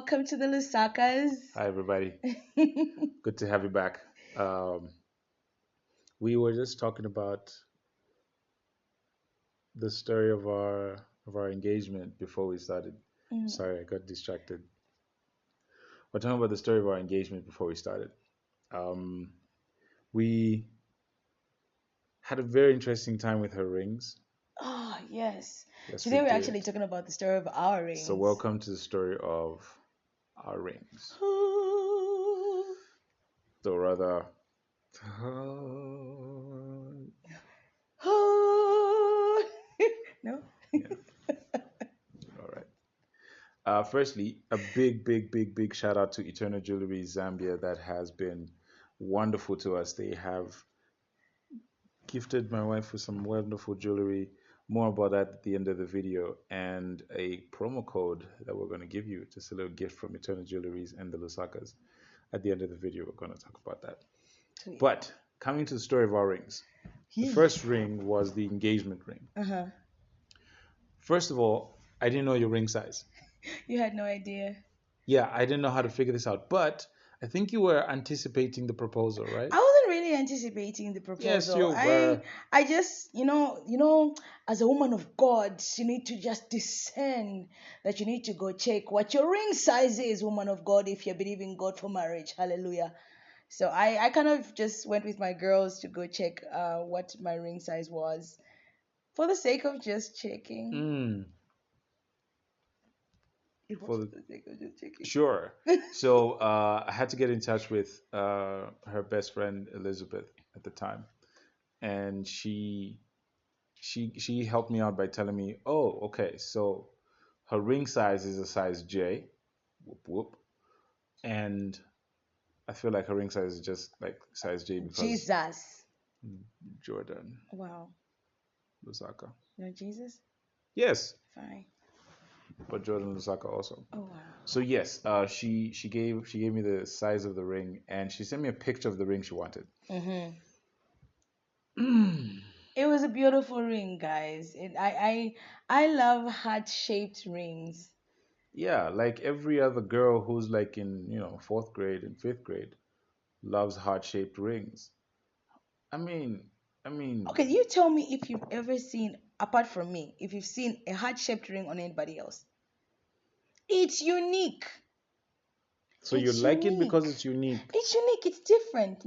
welcome to the Lusakas. Hi, everybody. Good to have you back. Um, we were just talking about the story of our engagement before we started. Mm. Sorry, I got distracted. We're talking about the story of our engagement before we started. Um, we had a very interesting time with her rings. Oh, yes. Yes, we Today we're actually did. talking about the story of our So, rings. welcome to the story of our rings. Ooh. So, rather, Ooh. No? yeah. All right. Firstly, a big, big, big, big shout out to Eternal Jewelry Zambia that has been wonderful to us. They have gifted my wife with some wonderful jewelry. More about that at the end of the video, and a promo code that we're going to give you, just a little gift from Eternal Jewelries and the Lusakas. At the end of the video, we're going to talk about that. Sweet. But coming to the story of our rings, the Yee. first ring was the engagement ring. Uh-huh. First of all, I didn't know your ring size. You had no idea. Yeah, I didn't know how to figure this out, but I think you were anticipating the proposal, right? I wasn't really anticipating the Yes, proposal. you I were. I just, as a woman of God, you need to just discern that you need to go check what your ring size is, woman of God, if you believe in God for marriage. Hallelujah. So I kind of just went with my girls to go check what my ring size was for the sake of just checking. Mm, It was for for the the sake of just checking. sure. So I had to get in touch with her best friend Elizabeth at the time, and she helped me out by telling me, oh, okay, so her ring size is a size J, whoop whoop, and I feel like her ring size is just like size J because Jesus. Jordan Wow. Lusaka. You know Jesus? Yes, Fine. but Jordan Lusaka also. Oh wow. So yes, she gave me the size of the ring, and she sent me a picture of the ring she wanted. Mm-hmm. Mm. It was a beautiful ring, guys. I love heart-shaped rings. Yeah, like every other girl who's like in fourth grade and fifth grade loves heart-shaped rings. I mean, I mean, Okay, you tell me if you've ever seen, apart from me, if you've seen a heart-shaped ring on anybody else. It's unique. so you It's like it because unique. it's unique. It's unique. It's different.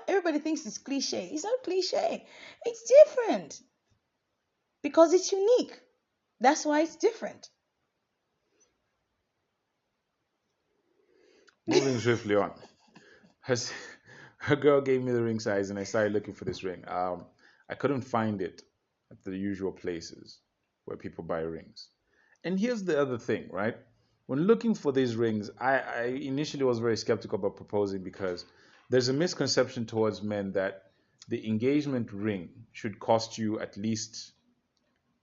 Everybody thinks it's cliche. It's not cliche. It's different because it's unique. That's why it's different. Moving swiftly on. Her, s- her girl gave me the ring size, and I started looking for this ring. I couldn't find it at the usual places where people buy rings. And here's the other thing, right? When looking for these rings, I initially was very skeptical about proposing because there's a misconception towards men that the engagement ring should cost you at least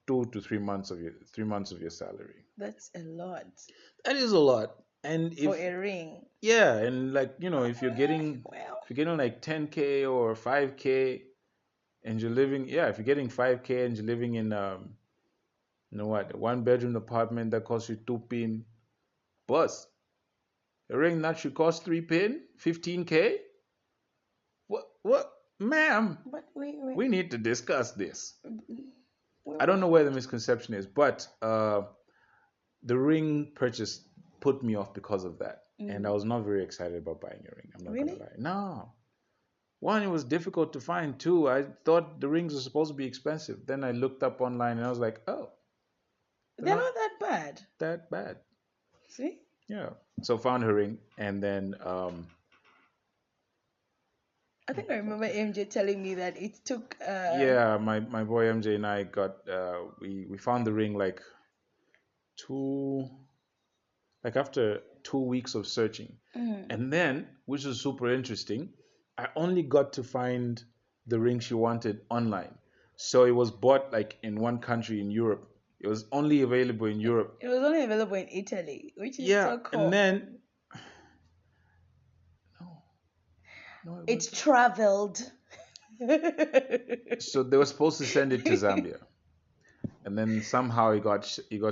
2 to 3 months of your salary. That's a lot That is a lot. And for if a ring. yeah, and like if you're getting Well, like 10K or 5K and you're living, yeah, if you're getting 5K and you're living in a one bedroom apartment that costs you 2 pin, plus a ring that should cost 3 pin, 15K. What, ma'am? but wait. We need to discuss this. Wait, I don't know where the misconception is, but the ring purchase put me off because of that, and I mm, was not very excited about buying a ring. I'm not gonna really? lie. No, one, it was difficult to find. Two, I thought the rings were supposed to be expensive. Then I looked up online and I was like, oh, they're They're not not that bad. that bad. See? Yeah. So found her ring, and then I think I remember MJ telling me that it took yeah, my boy MJ and I got we found the ring like two after 2 weeks of searching. mm, And then, which was super interesting, I only got to find the ring she wanted online. So it was bought like in one country in Europe. It was only available in Europe. it was only available in Italy, which is Yeah, so and cool. then no, no, it It's wasn't. traveled. So they were supposed to send it to Zambia, and then somehow it got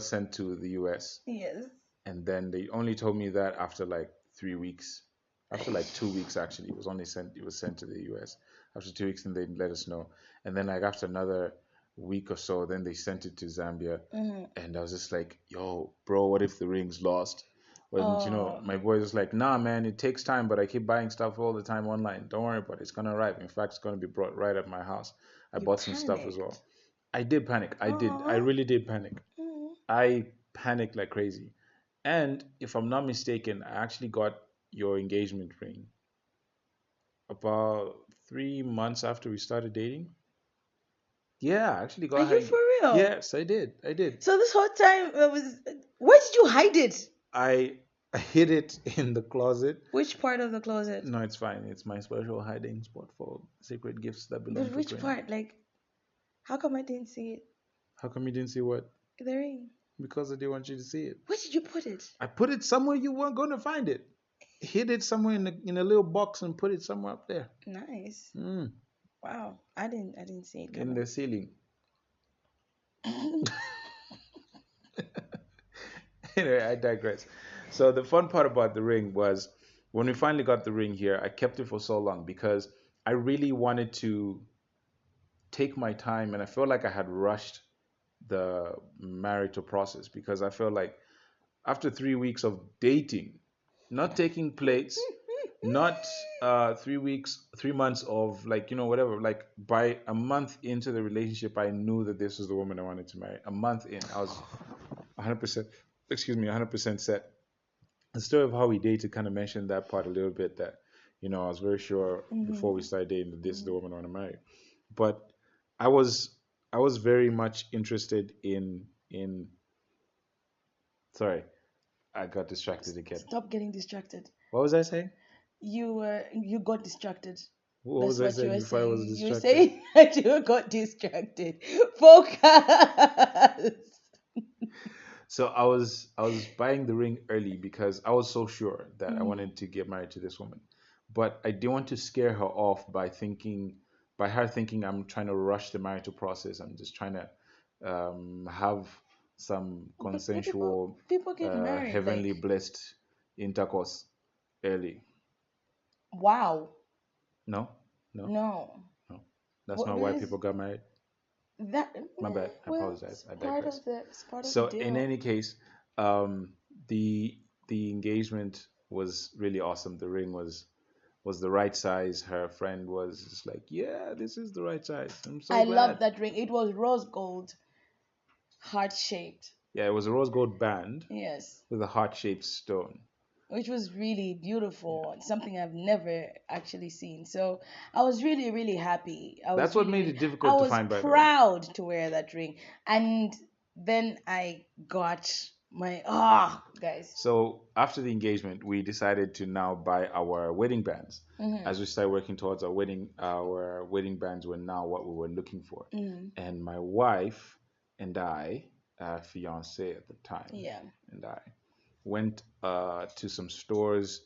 sent to the U.S. Yes. And then they only told me that after like 3 weeks, after like 2 weeks actually. It was only sent. It was sent to the U.S. after 2 weeks, and they let us know. And then like after another week or so, then they sent it to Zambia, Mm-hmm. and I was just like, "Yo, bro, what if the ring's lost?" And Oh, my boy was like, "Nah, man, it takes time, but I keep buying stuff all the time online. Don't worry about it. It's gonna arrive. In fact, it's gonna be brought right at my house. I you bought some stuff as well." panicked. I did panic. I did. I Oh. really did panic. Mm. I panicked like crazy. And if I'm not mistaken, I actually got your engagement ring about 3 months after we started dating. Yeah, I actually Are got you her. for real? Yes, I did. I did. So this whole time it was. Where did you hide it? I hid it in the closet. Which part of the closet? No, it's fine. It's my special hiding spot for secret gifts that belong But to which Queen. part? Like, how come I didn't see it? How come you didn't see what? The ring. Because I didn't want you to see it. Where did you put it? I put it somewhere you weren't going to find it. Hid it somewhere in a little box and put it somewhere up there. Nice. Mm, Wow. I didn't see it in coming. the ceiling. Anyway, I digress. So the fun part about the ring was when we finally got the ring here, I kept it for so long because I really wanted to take my time, and I felt like I had rushed the marital process because I felt like after 3 weeks of dating, not taking plates, not 3 weeks, 3 months of like, whatever, like by a month into the relationship, I knew that this was the woman I wanted to marry. A month in, I was 100%, excuse me, 100% set. The story of how we dated kind of mentioned that part a little bit, that I was very sure before we Mm-hmm. started dating that this is the Mm-hmm. woman I want to marry. But I was I was very much interested in sorry, I got distracted again. Stop getting distracted. What was I saying? You got distracted. What was That's I what you saying were before I was saying. You were distracted? saying that you got distracted. Focus. So I was buying the ring early because I was so sure that I Mm. wanted to get married to this woman. But I didn't want to scare her off by her thinking I'm trying to rush the marital process. I'm just trying to have some But people consensual, people get married like heavenly blessed intercourse early. wow. No, no, No. no. That's What not why is people got married. that? My bad. I Well, apologize. I digress. it's part of the So in deal. any case, um, the engagement was really awesome. The ring was the right size. Her friend was just like, "Yeah, this is the right size. I'm so I love glad." that ring. It was rose gold, heart shaped. Yeah, it was a rose gold band Yes. with a heart-shaped stone. Which was really Yeah, beautiful. It's something I've never actually seen. So I was really, really happy. that's what made it I difficult to was find, by the way. proud to wear that ring. And then I got my, guys. So after the engagement, we decided to now buy our wedding bands. Mm-hmm. As we started working towards our wedding bands were now what we were looking for. Mm-hmm. And my wife and I, fiance at the time, Yeah. and I went to some stores,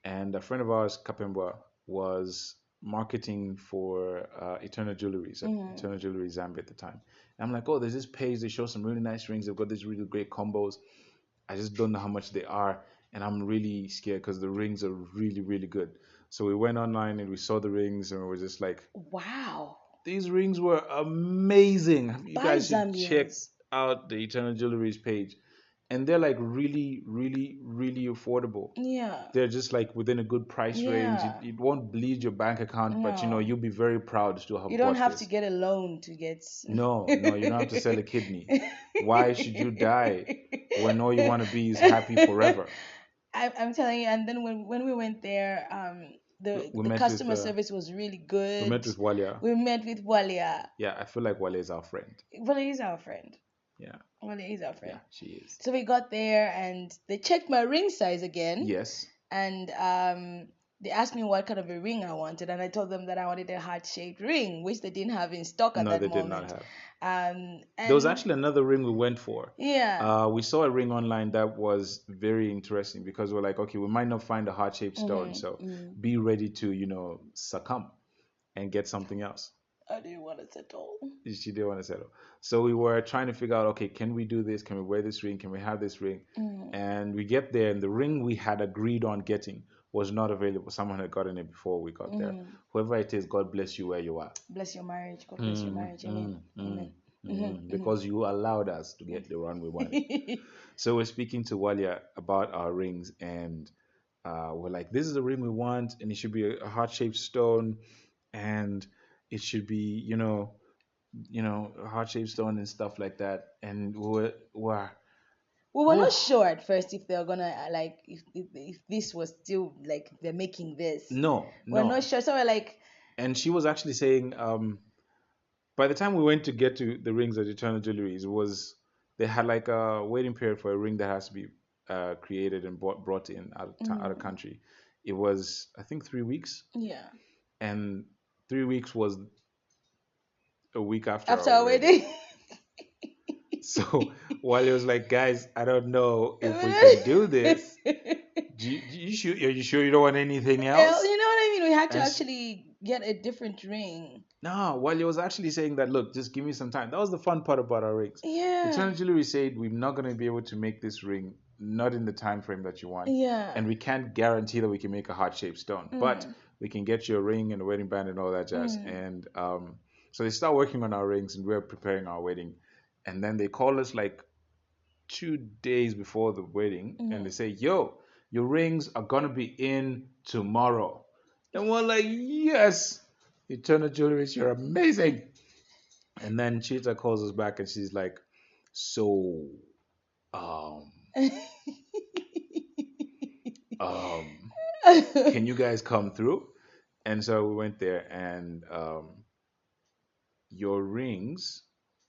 and a friend of ours, Kapemba, was marketing for Eternal Jewelries at Mm-hmm. Eternal Jewelry Zambia at the time. And I'm like, oh, there's this page. They show some really nice rings. They've got these really great combos. I just don't know how much they are, and I'm really scared because the rings are really, really good. So we went online and we saw the rings, and we were just like, Wow. these rings were amazing. You By guys should check Zambians. out the Eternal Jewelries page, and they're like really, really, really affordable. Yeah. They're just like within a good price range. It, Yeah. it won't bleed your bank account, but No. you'll be very proud to You have don't bought have to this. get a loan to get. No, no, you don't have to sell a kidney. Why should you die when all you want to be is happy forever? I'm telling you, and then when we went there, We the met with customer service was really good. Walia. We met with Walia. Yeah, I feel like Walia is our friend. Walia is our friend. Yeah, Walia is our yeah, friend. she is. So we got there and they checked my ring size again, Yes. and they asked me what kind of a ring I wanted, and I told them that I wanted a heart-shaped ring, which they didn't have in stock at No, that they did not moment. have. There was And actually another ring we went for. yeah. We saw a ring online that was very interesting because we're like, okay, we might not find a heart-shaped stone, Mm-hmm, so mm-hmm. be ready to, succumb and get something else. I didn't want to settle. She didn't want to settle. So we were trying to figure out, okay, can we do this? Can we wear this ring? Can we have this ring? Mm, And we get there, and the ring we had agreed on getting was not available. Someone had gotten it before we got there. mm. Whoever it is, God bless you where you are. Bless your marriage. God bless your Mm, marriage. Amen. mm, mm, Amen. Mm-hmm, because you allowed us to get the one we wanted. mm-hmm. So we're speaking to Walia about our rings, and we're like, this is the ring we want, and it should be a heart-shaped stone, and it should be, a heart-shaped stone and stuff like that. And we're We were not oh sure at first if they were gonna like if this was still like they're making this. no, We're not no. sure. So we're like, And she was actually saying, by the time we went to get to the rings at Eternal Jewelries, they had like a waiting period for a ring that has to be created and brought in out of mm, country. It was, I think, 3 weeks, yeah. and 3 weeks was a week after After our our wedding. wedding. So while it was like, guys, I don't know if we can do this. Are you sure you don't want anything Well, else? you know what I mean? We had to And actually get a different ring. no, while he was actually saying that, look, just give me some time. That was the fun part about our rings. Yeah. Eternal Jewelry said we're not going to be able to make this ring, not in the time frame that you want, Yeah. and we can't guarantee that we can make a heart-shaped stone, but Mm, we can get you a ring and a wedding band and all that jazz. mm, And so they start working on our rings, and we're preparing our wedding. And then they call us like 2 days before the wedding, and they mm. say, "Yo, your rings are gonna be in tomorrow." And we're like, "Yes, Eternal Jewelries, you're amazing." And then Cheetah calls us back, and she's like, "So, um, um, can you guys come through?" And so we went there, and your rings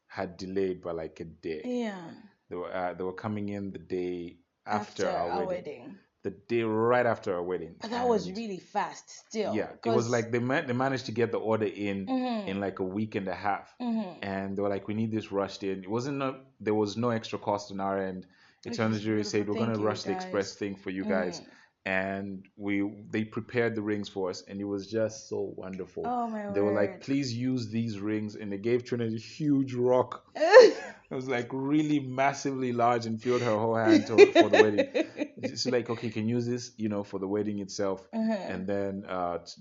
had delayed by like a day. Yeah. They were coming in the day after After our our wedding, wedding. the day right after our wedding. But that was And really fast yeah, still. it was Because like they managed to get the order in mm-hmm, like a week and a half, mm-hmm. and they were like, we need this rushed in. It wasn't no, There was no extra cost on our end. Which Eternal is Jury beautiful. said we're gonna Thank you rush the express guys. thing for you guys, Mm. and they prepared the rings for us, and it was just so wonderful. Oh my They were like, word. please use these rings, and they gave Trinity a huge rock. It was like really massively large and filled her whole hand for the wedding. It's like, okay, you can use this, for the wedding itself, Uh-huh. and then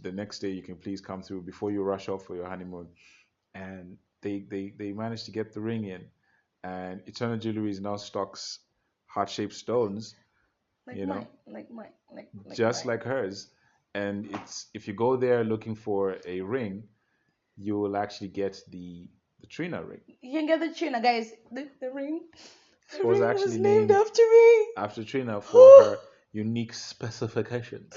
the next day you can please come through before you rush off for your honeymoon. And they managed to get the ring in, and Eternal Jewelry now stocks heart-shaped stones, Like you know, mine. Like mine. Like just mine. like hers. And it's if you go there looking for a ring, you will actually get the Trina ring. You can get the tuna, guys. The ring. The It was ring was actually named named after me. after Trina for her unique specifications.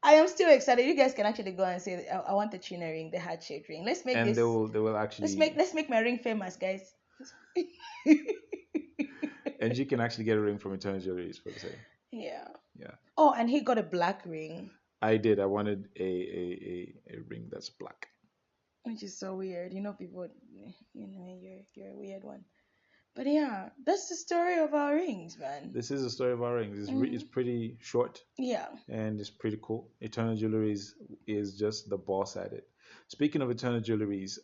I am still excited. You guys can actually go and say, I want the tuna ring, the heart shaped ring. Let's make And they this. will they will actually Let's make my ring famous, guys. and you can actually get a ring from Eternal Jewelries for the same. Yeah. Yeah. Oh, and he got a black ring, I did. I wanted a ring that's black. which is so weird. You know, people, you're a weird one. But yeah, that's the story of our rings, man. This is the story of our rings. It's Mm, pretty short yeah. and it's pretty cool. Eternal Jewelries is just the boss at it. Speaking of Eternal Jewelries,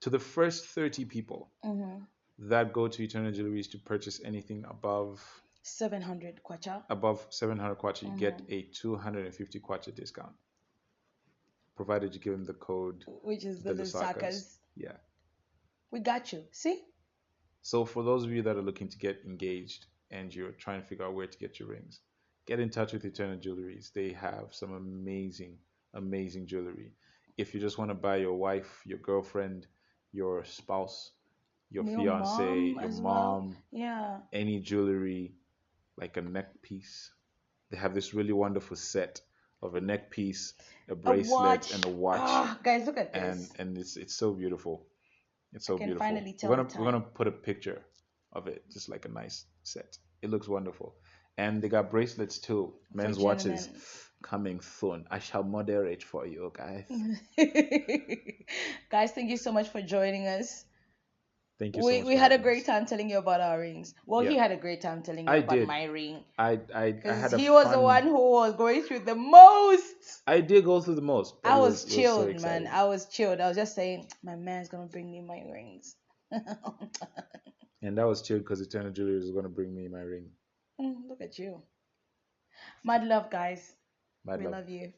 to the first 30 people Mm-hmm. that go to Eternal Jewelries to purchase anything 700 kwacha. above 700 kwacha, you get Mm-hmm. a 250 kwacha discount, provided you give them the code Which is the the Lusakas. Lusakas. Yeah. We got you. See? So for those of you that are looking to get engaged and you're trying to figure out where to get your rings, get in touch with Eternal Jewelries. They have some amazing, amazing jewelry. If you just want to buy your wife, your girlfriend, your spouse, your Your fiance, mom your as well. mom, Yeah. any jewelry like a neck piece, they have this really wonderful set of a neck piece, a A bracelet, watch. and a watch, Ah, guys, look at and this. and it's so beautiful. It's I so can beautiful. finally tell We're the gonna we're gonna time. put a picture of it, just like a nice set. It looks wonderful. And they got bracelets too, For men's watches gentlemen. coming soon. I shall moderate for you guys. Guys, thank you so much for joining us. Thank you so We much we for had a having great us. time telling you about our rings. Well, he Yeah, had a great time telling you I about did. my ring I because had a he was the one fun. who was going through the most. I did go through the most, but I was it was so chilled, man. exciting. I was chilled. I was just saying, my man's gonna bring me my rings. And that was chill because Eternal Jewelry was going to bring me my ring. Look at you. Mad love, guys. Mad We love. love you.